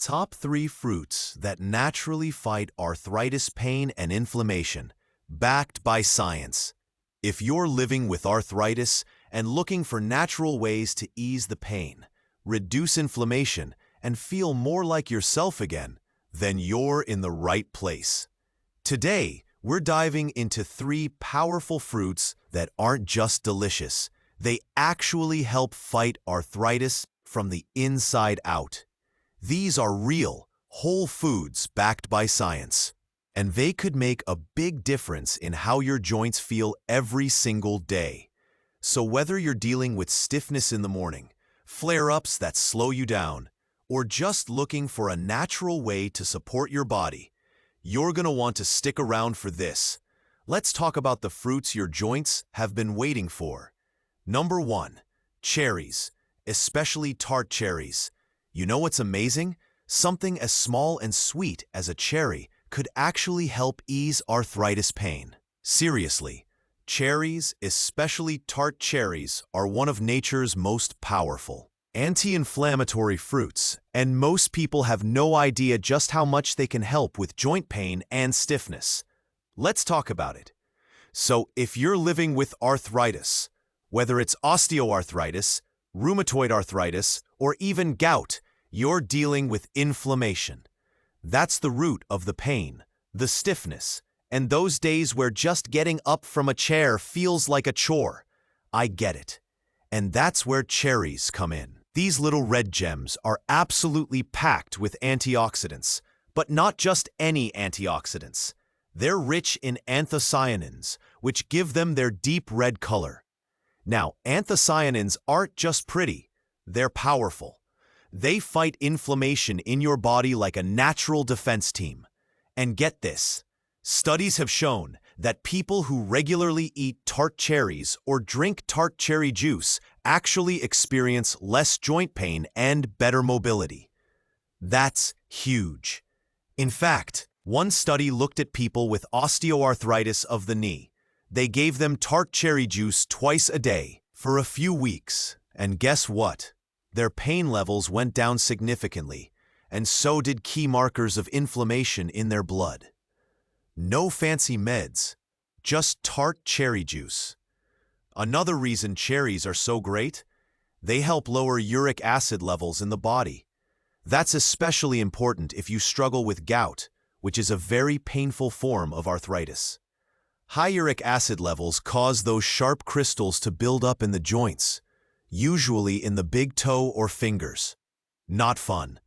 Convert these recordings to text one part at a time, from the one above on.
Top 3 fruits that naturally fight arthritis pain and inflammation, backed by science. If you're living with arthritis and looking for natural ways to ease the pain, reduce inflammation, and feel more like yourself again, then you're in the right place. Today, we're diving into 3 powerful fruits that aren't just delicious. They actually help fight arthritis from the inside out. These are real, whole foods backed by science, and they could make a big difference in how your joints feel every single day. So whether you're dealing with stiffness in the morning, flare-ups that slow you down, or just looking for a natural way to support your body, you're going to want to stick around for this. Let's talk about the fruits your joints have been waiting for. Number 1. Cherries, especially tart cherries. You know what's amazing? Something as small and sweet as a cherry could actually help ease arthritis pain. Seriously, cherries, especially tart cherries, are one of nature's most powerful anti-inflammatory fruits, and most people have no idea just how much they can help with joint pain and stiffness. Let's talk about it. So, if you're living with arthritis, whether it's osteoarthritis, rheumatoid arthritis, or even gout, you're dealing with inflammation. That's the root of the pain, the stiffness, and those days where just getting up from a chair feels like a chore. I get it. And that's where cherries come in. These little red gems are absolutely packed with antioxidants, but not just any antioxidants. They're rich in anthocyanins, which give them their deep red color. Now, anthocyanins aren't just pretty, they're powerful. They fight inflammation in your body like a natural defense team. And get this, studies have shown that people who regularly eat tart cherries or drink tart cherry juice actually experience less joint pain and better mobility. That's huge. In fact, one study looked at people with osteoarthritis of the knee. They gave them tart cherry juice twice a day for a few weeks, and guess what? Their pain levels went down significantly, and so did key markers of inflammation in their blood. No fancy meds, just tart cherry juice. Another reason cherries are so great? They help lower uric acid levels in the body. That's especially important if you struggle with gout, which is a very painful form of arthritis. High uric acid levels cause those sharp crystals to build up in the joints, usually in the big toe or fingers. Not fun.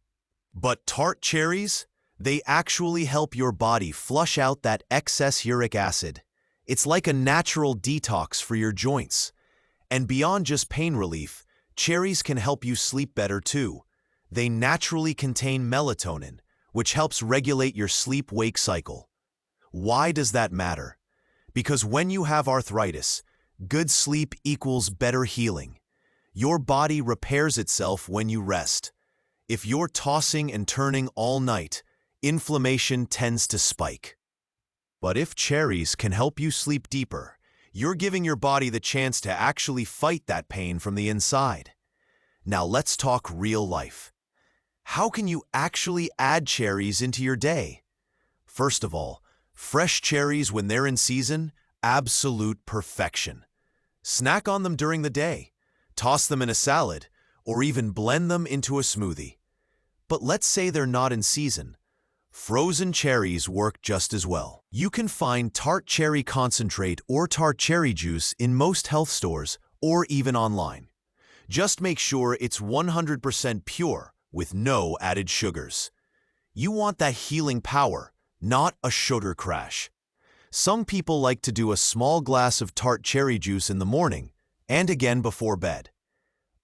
But tart cherries? They actually help your body flush out that excess uric acid. It's like a natural detox for your joints. And beyond just pain relief, cherries can help you sleep better too. They naturally contain melatonin, which helps regulate your sleep-wake cycle. Why does that matter? Because when you have arthritis, good sleep equals better healing. Your body repairs itself when you rest. If you're tossing and turning all night, inflammation tends to spike. But if cherries can help you sleep deeper, you're giving your body the chance to actually fight that pain from the inside. Now let's talk real life. How can you actually add cherries into your day? First of all, fresh cherries when they're in season, absolute perfection. Snack on them during the day, toss them in a salad, or even blend them into a smoothie. But let's say they're not in season. Frozen cherries work just as well. You can find tart cherry concentrate or tart cherry juice in most health stores or even online. Just make sure it's 100% pure with no added sugars. You want that healing power, not a sugar crash. Some people like to do a small glass of tart cherry juice in the morning and again before bed.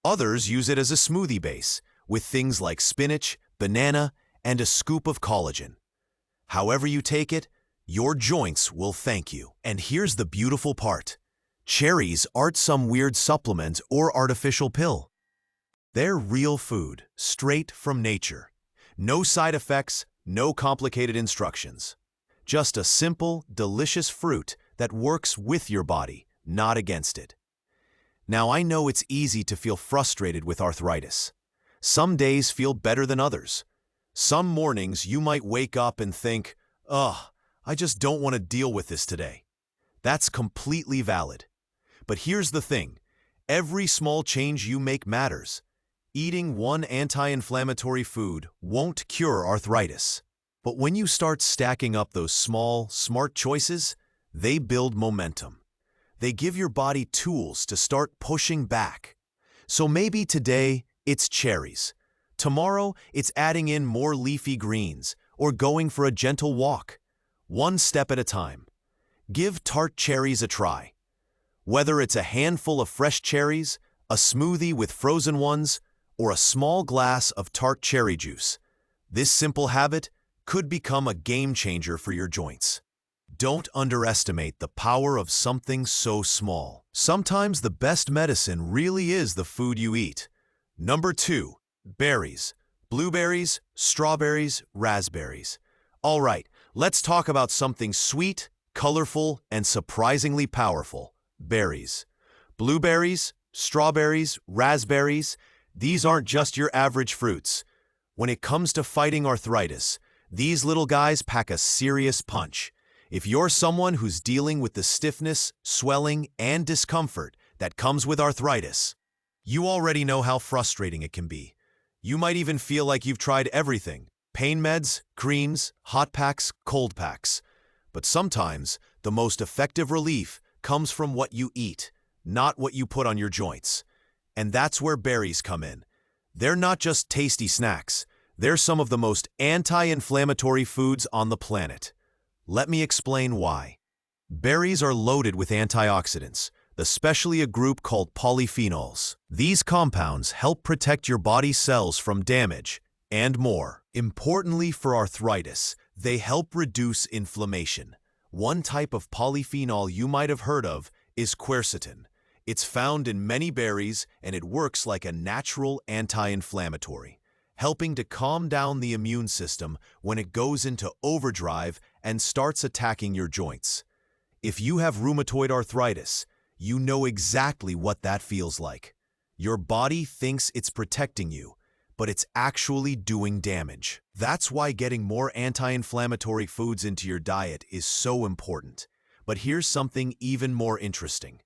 Others use it as a smoothie base with things like spinach, banana, and a scoop of collagen. However you take it, your joints will thank you. And here's the beautiful part. Cherries aren't some weird supplement or artificial pill. They're real food, straight from nature. No side effects, no complicated instructions. Just a simple, delicious fruit that works with your body, not against it. Now, I know it's easy to feel frustrated with arthritis. Some days feel better than others. Some mornings you might wake up and think, ugh, I just don't want to deal with this today. That's completely valid. But here's the thing. Every small change you make matters. Eating one anti-inflammatory food won't cure arthritis. But when you start stacking up those small, smart choices, they build momentum. They give your body tools to start pushing back. So maybe today it's cherries. Tomorrow it's adding in more leafy greens or going for a gentle walk. One step at a time. Give tart cherries a try. Whether it's a handful of fresh cherries, a smoothie with frozen ones, or a small glass of tart cherry juice, this simple habit could become a game changer for your joints. Don't underestimate the power of something so small. Sometimes the best medicine really is the food you eat. Number 2, berries. Blueberries, strawberries, raspberries. All right, let's talk about something sweet, colorful, and surprisingly powerful. Berries. Blueberries, strawberries, raspberries, these aren't just your average fruits. When it comes to fighting arthritis, these little guys pack a serious punch. If you're someone who's dealing with the stiffness, swelling, and discomfort that comes with arthritis, you already know how frustrating it can be. You might even feel like you've tried everything: pain meds, creams, hot packs, cold packs. But sometimes, the most effective relief comes from what you eat, not what you put on your joints. And that's where berries come in. They're not just tasty snacks. They're some of the most anti-inflammatory foods on the planet. Let me explain why. Berries are loaded with antioxidants, especially a group called polyphenols. These compounds help protect your body's cells from damage, and more. Importantly for arthritis, they help reduce inflammation. One type of polyphenol you might have heard of is quercetin. It's found in many berries, and it works like a natural anti-inflammatory, helping to calm down the immune system when it goes into overdrive and starts attacking your joints. If you have rheumatoid arthritis, you know exactly what that feels like. Your body thinks it's protecting you, but it's actually doing damage. That's why getting more anti-inflammatory foods into your diet is so important. But here's something even more interesting.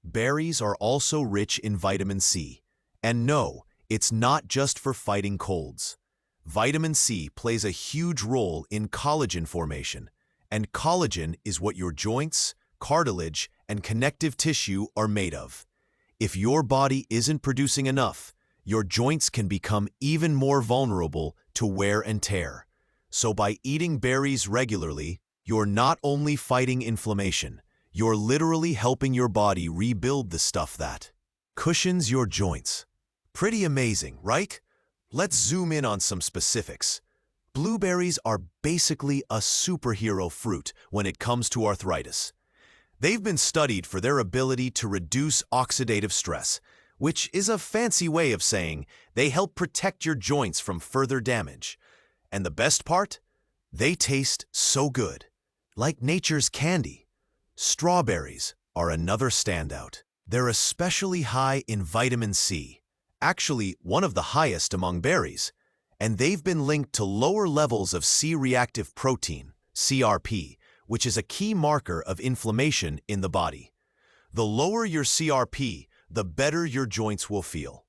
Berries are also rich in vitamin C. And no, it's not just for fighting colds. Vitamin C plays a huge role in collagen formation, and collagen is what your joints, cartilage, and connective tissue are made of. If your body isn't producing enough, your joints can become even more vulnerable to wear and tear. So by eating berries regularly, you're not only fighting inflammation, you're literally helping your body rebuild the stuff that cushions your joints. Pretty amazing, right? Let's zoom in on some specifics. Blueberries are basically a superhero fruit when it comes to arthritis. They've been studied for their ability to reduce oxidative stress, which is a fancy way of saying they help protect your joints from further damage. And the best part? They taste so good, like nature's candy. Strawberries are another standout. They're especially high in vitamin C, actually one of the highest among berries, and they've been linked to lower levels of C-reactive protein, CRP, which is a key marker of inflammation in the body. The lower your CRP, the better your joints will feel.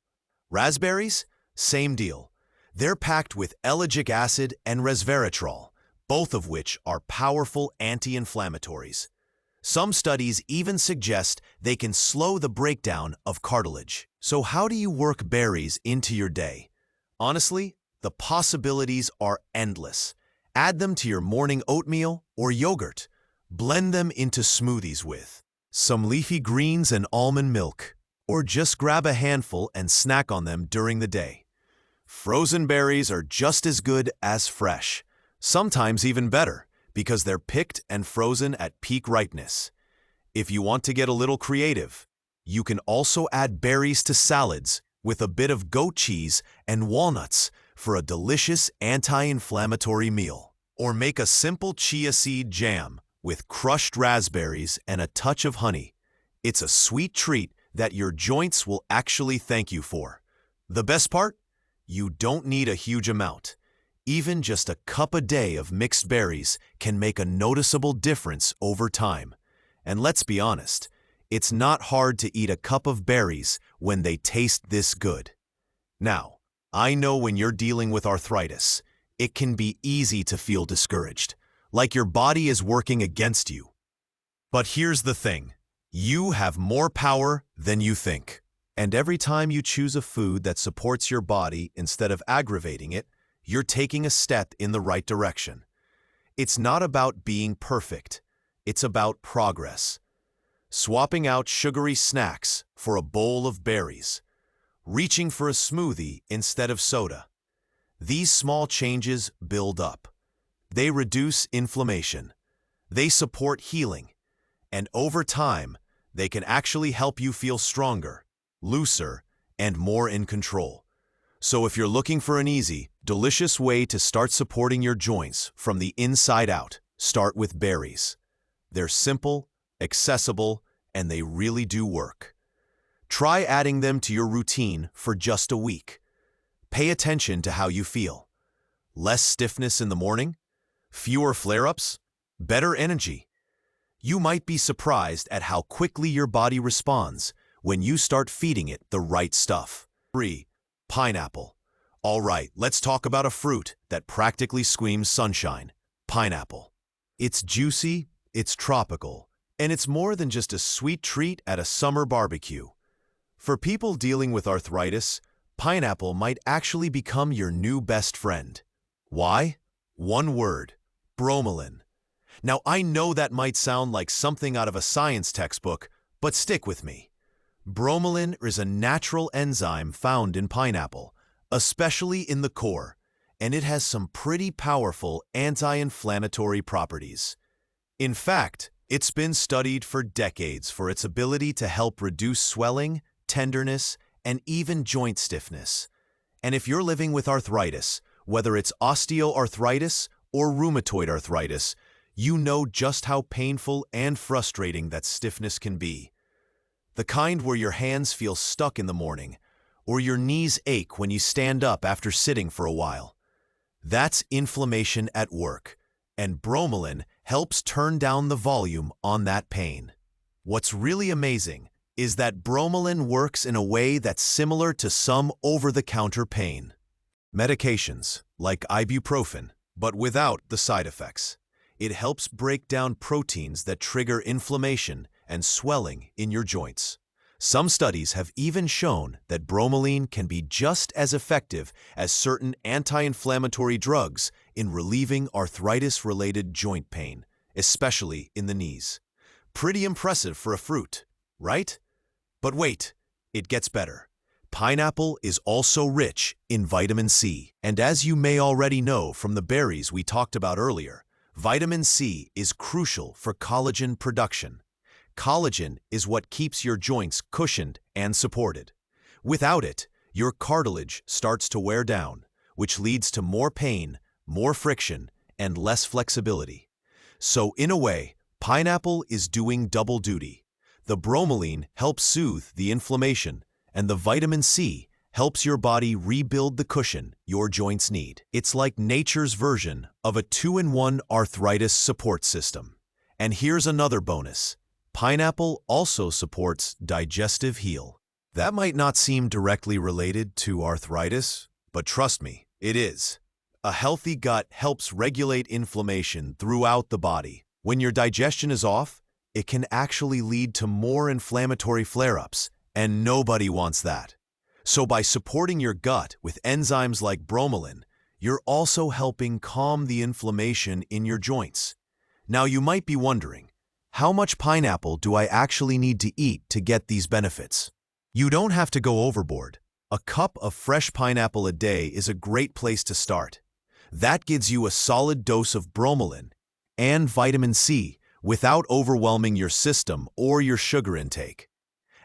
Raspberries? Same deal. They're packed with ellagic acid and resveratrol, both of which are powerful anti-inflammatories. Some studies even suggest they can slow the breakdown of cartilage. So how do you work berries into your day? Honestly, the possibilities are endless. Add them to your morning oatmeal or yogurt. Blend them into smoothies with some leafy greens and almond milk, or just grab a handful and snack on them during the day. Frozen berries are just as good as fresh, sometimes even better, because they're picked and frozen at peak ripeness. If you want to get a little creative, you can also add berries to salads with a bit of goat cheese and walnuts for a delicious anti-inflammatory meal. Or make a simple chia seed jam with crushed raspberries and a touch of honey. It's a sweet treat that your joints will actually thank you for. The best part? You don't need a huge amount. Even just a cup a day of mixed berries can make a noticeable difference over time. And let's be honest, it's not hard to eat a cup of berries when they taste this good. Now, I know when you're dealing with arthritis, it can be easy to feel discouraged, like your body is working against you. But here's the thing, you have more power than you think. And every time you choose a food that supports your body instead of aggravating it, you're taking a step in the right direction. It's not about being perfect, it's about progress. Swapping out sugary snacks for a bowl of berries, reaching for a smoothie instead of soda. These small changes build up. They reduce inflammation. They support healing. And over time, they can actually help you feel stronger, looser, and more in control. So if you're looking for an easy, delicious way to start supporting your joints from the inside out, start with berries. They're simple, accessible, and they really do work. Try adding them to your routine for just a week. Pay attention to how you feel. Less stiffness in the morning? Fewer flare-ups? Better energy? You might be surprised at how quickly your body responds when you start feeding it the right stuff. 3. Pineapple. All right, let's talk about a fruit that practically screams sunshine. Pineapple. It's juicy, it's tropical, and it's more than just a sweet treat at a summer barbecue. For people dealing with arthritis, pineapple might actually become your new best friend. Why? One word: bromelain. Now, I know that might sound like something out of a science textbook, but stick with me. Bromelain is a natural enzyme found in pineapple, especially in the core, and it has some pretty powerful anti-inflammatory properties. In fact, it's been studied for decades for its ability to help reduce swelling, tenderness, and even joint stiffness. And if you're living with arthritis, whether it's osteoarthritis or rheumatoid arthritis, you know just how painful and frustrating that stiffness can be. The kind where your hands feel stuck in the morning, or your knees ache when you stand up after sitting for a while. That's inflammation at work, and bromelain helps turn down the volume on that pain. What's really amazing is that bromelain works in a way that's similar to some over-the-counter pain medications, like ibuprofen, but without the side effects. It helps break down proteins that trigger inflammation and swelling in your joints. Some studies have even shown that bromelain can be just as effective as certain anti-inflammatory drugs in relieving arthritis-related joint pain, especially in the knees. Pretty impressive for a fruit, right? But wait, it gets better. Pineapple is also rich in vitamin C, and as you may already know from the berries we talked about earlier, vitamin C is crucial for collagen production. Collagen is what keeps your joints cushioned and supported. Without it, your cartilage starts to wear down, which leads to more pain, more friction, and less flexibility. So in a way, pineapple is doing double duty. The bromelain helps soothe the inflammation, and the vitamin C helps your body rebuild the cushion your joints need. It's like nature's version of a 2-in-1 arthritis support system. And here's another bonus. Pineapple also supports digestive health. That might not seem directly related to arthritis, but trust me, it is. A healthy gut helps regulate inflammation throughout the body. When your digestion is off, it can actually lead to more inflammatory flare-ups, and nobody wants that. So by supporting your gut with enzymes like bromelain, you're also helping calm the inflammation in your joints. Now you might be wondering, how much pineapple do I actually need to eat to get these benefits? You don't have to go overboard. A cup of fresh pineapple a day is a great place to start. That gives you a solid dose of bromelain and vitamin C without overwhelming your system or your sugar intake.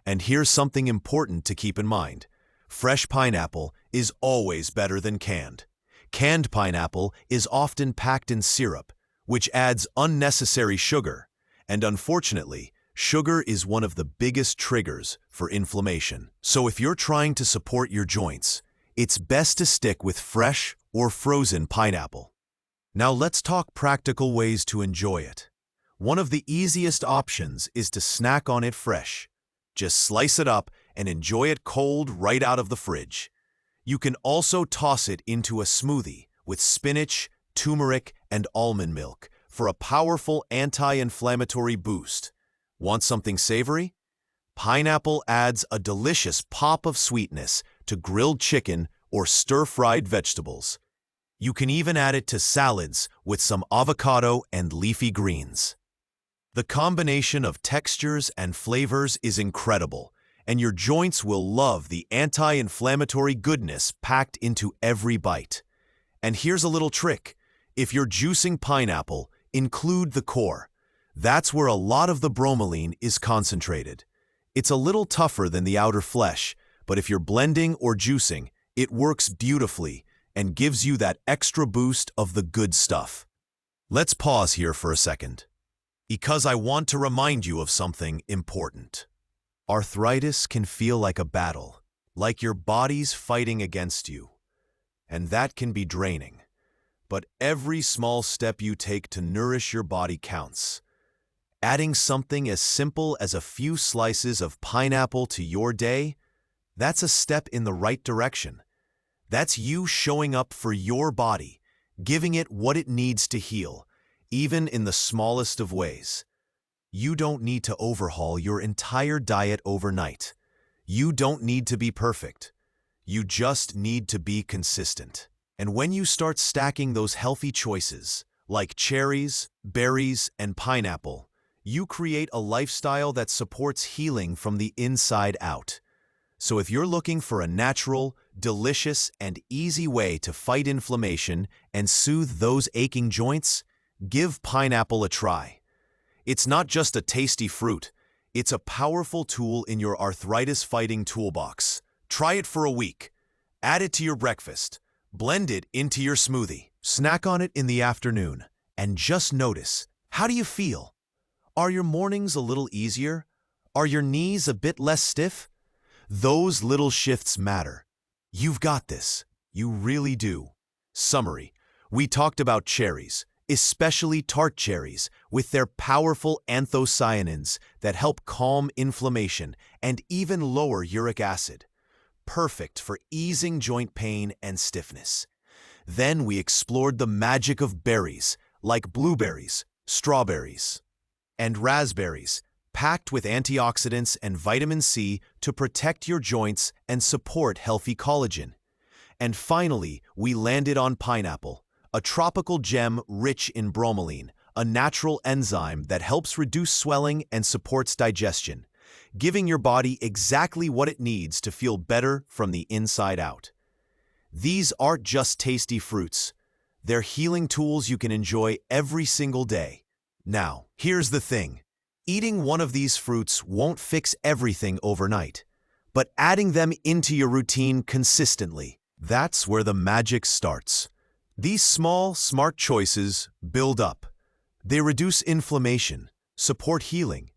And here's something important to keep in mind. Fresh pineapple is always better than canned. Canned pineapple is often packed in syrup, which adds unnecessary sugar. And unfortunately, sugar is one of the biggest triggers for inflammation. So if you're trying to support your joints, it's best to stick with fresh, or frozen pineapple. Now let's talk practical ways to enjoy it. One of the easiest options is to snack on it fresh. Just slice it up and enjoy it cold right out of the fridge. You can also toss it into a smoothie with spinach, turmeric, and almond milk for a powerful anti-inflammatory boost. Want something savory? Pineapple adds a delicious pop of sweetness to grilled chicken or stir-fried vegetables. You can even add it to salads with some avocado and leafy greens. The combination of textures and flavors is incredible, and your joints will love the anti-inflammatory goodness packed into every bite. And here's a little trick. If you're juicing pineapple, include the core. That's where a lot of the bromelain is concentrated. It's a little tougher than the outer flesh, but if you're blending or juicing, it works beautifully and gives you that extra boost of the good stuff. Let's pause here for a second, because I want to remind you of something important. Arthritis can feel like a battle, like your body's fighting against you, and that can be draining. But every small step you take to nourish your body counts. Adding something as simple as a few slices of pineapple to your day, that's a step in the right direction. That's you showing up for your body, giving it what it needs to heal, even in the smallest of ways. You don't need to overhaul your entire diet overnight. You don't need to be perfect. You just need to be consistent. And when you start stacking those healthy choices, like cherries, berries, and pineapple, you create a lifestyle that supports healing from the inside out. So if you're looking for a natural, delicious, and easy way to fight inflammation and soothe those aching joints, give pineapple a try. It's not just a tasty fruit, it's a powerful tool in your arthritis-fighting toolbox. Try it for a week. Add it to your breakfast. Blend it into your smoothie. Snack on it in the afternoon. And just notice, how do you feel? Are your mornings a little easier? Are your knees a bit less stiff? Those little shifts matter. You've got this. You really do. Summary. We talked about cherries, especially tart cherries, with their powerful anthocyanins that help calm inflammation and even lower uric acid. Perfect for easing joint pain and stiffness. Then we explored the magic of berries, like blueberries, strawberries, and raspberries, packed with antioxidants and vitamin C to protect your joints and support healthy collagen. And finally, we landed on pineapple, a tropical gem rich in bromelain, a natural enzyme that helps reduce swelling and supports digestion, giving your body exactly what it needs to feel better from the inside out. These aren't just tasty fruits. They're healing tools you can enjoy every single day. Now, here's the thing. Eating one of these fruits won't fix everything overnight, but adding them into your routine consistently, that's where the magic starts. These small, smart choices build up. They reduce inflammation, support healing,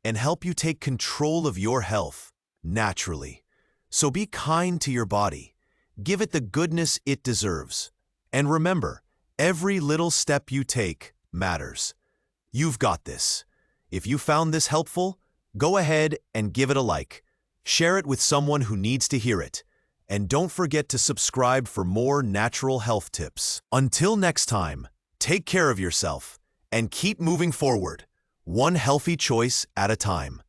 and help you take control of your health naturally. So be kind to your body. Give it the goodness it deserves. And remember, every little step you take matters. You've got this. If you found this helpful, go ahead and give it a like. Share it with someone who needs to hear it. And don't forget to subscribe for more natural health tips. Until next time, take care of yourself and keep moving forward, one healthy choice at a time.